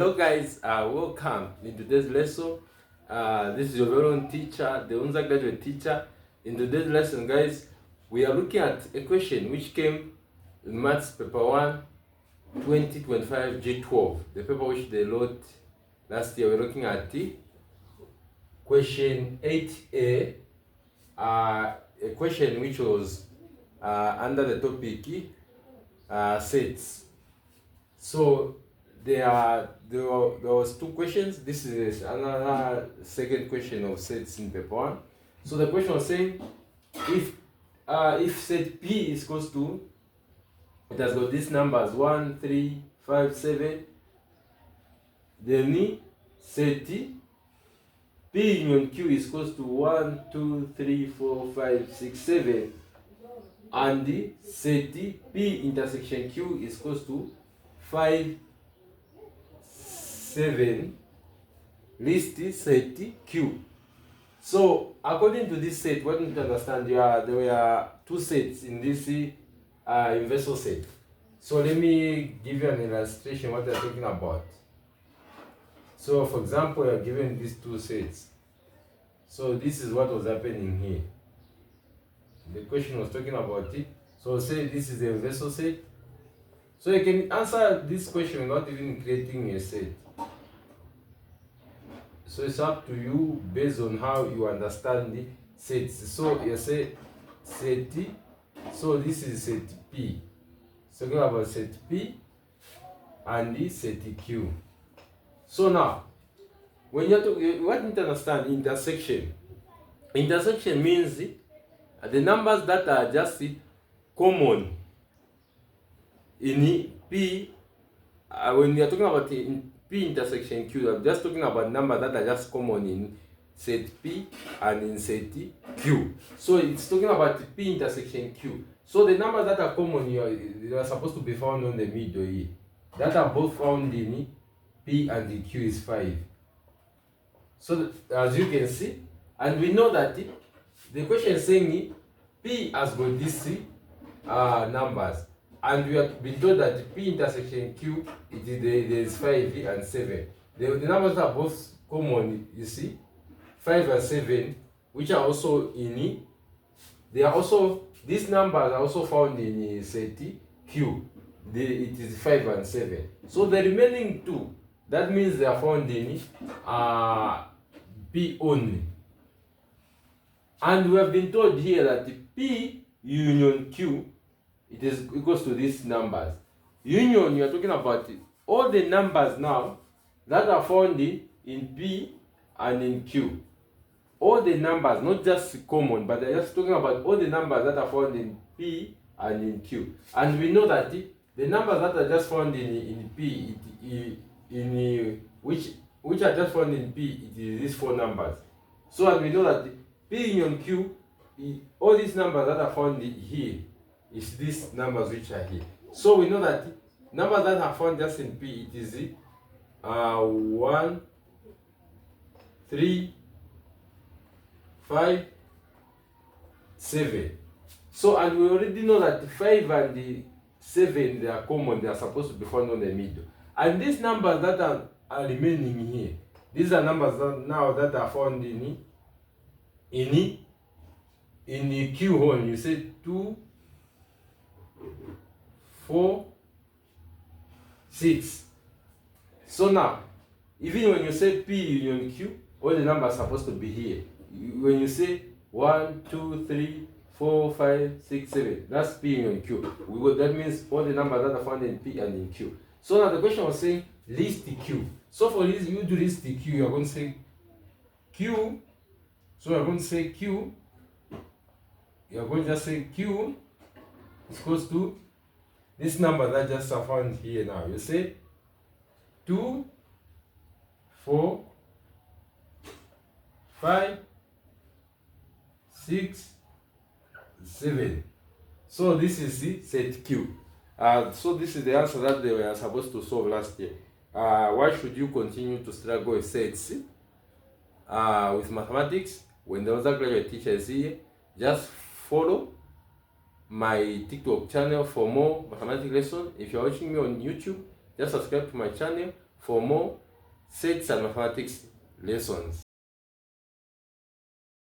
Hello guys, welcome in today's lesson. This is your very own teacher, the undergraduate teacher. In today's lesson, guys, we are looking at a question which came in Maths Paper 1, 2025 G12, the paper which they wrote last year. We're looking at the question 8A, a question which was under the topic sets. So there was two questions. This is another second question of sets in paper 1. So the question was saying if set P is equals to, it has got these numbers 1, 3, 5, 7, then set P union Q is equals to 1, 2, 3, 4, 5, 6, 7, and set P intersection Q is equals to 5, 7, list set Q. So according to this set, what you need to understand, there were two sets in this universal set. So let me give you an illustration what they're talking about. So for example, we are given these two sets. So this is what was happening here. The question was talking about it. So say this is the universal set. So you can answer this question without even creating a set. So it's up to you based on how you understand the sets. So you say set T. So this is set P. So talking about set P and the set Q. So now, when you're talking, what you need to understand intersection. Intersection means the numbers that are just common in P. When you're talking about P intersection Q, I'm just talking about numbers that are just common in set P and in set Q. So it's talking about P intersection Q. So the numbers that are common here, they are supposed to be found on the middle here. That are both found in P and the Q is 5. So as you can see, and we know that the question is saying P has got these numbers. And we have been told that P intersection Q, there is 5 and 7. The numbers are both common, you see, 5 and 7, which are also in they are also, these numbers are also found in set Q. It is 5 and 7. So the remaining two, that means they are found in P only. And we have been told here that the P union Q, it is equals to these numbers. Union, you are talking about all the numbers now that are found in P and in Q. All the numbers, not just common, but they're just talking about all the numbers that are found in P and in Q. And we know that the numbers that are just found in P, which are just found in P, it is these four numbers. So and we know that P union Q, all these numbers that are found here, is these numbers which are here. So we know that numbers that are found just in P, it is 1, 3, 5, 7. So and we already know that the 5 and the 7, they are common, they are supposed to be found on the middle. And these numbers that are remaining here, these are numbers that now that are found in the Q one. You say 2, 4, 6. So now, even when you say P union Q, all the numbers are supposed to be here. When you say 1, 2, 3, 4, 5, 6, 7, that's P union Q. That means all the numbers that are found in P and in Q. So now the question was saying list Q. So for this, you do list Q, you are going to say Q. So you are going to say Q. You are going to just say Q is equals to this number that just are found here now. You say 2, 4, 5, 6, 7. So this is the set Q. So this is the answer that they were supposed to solve last year. Why should you continue to struggle with sets with mathematics when the undergraduate teacher is here? Just follow my TikTok channel for more mathematics lessons. If you're watching me on YouTube, just subscribe to my channel for more sets and mathematics lessons.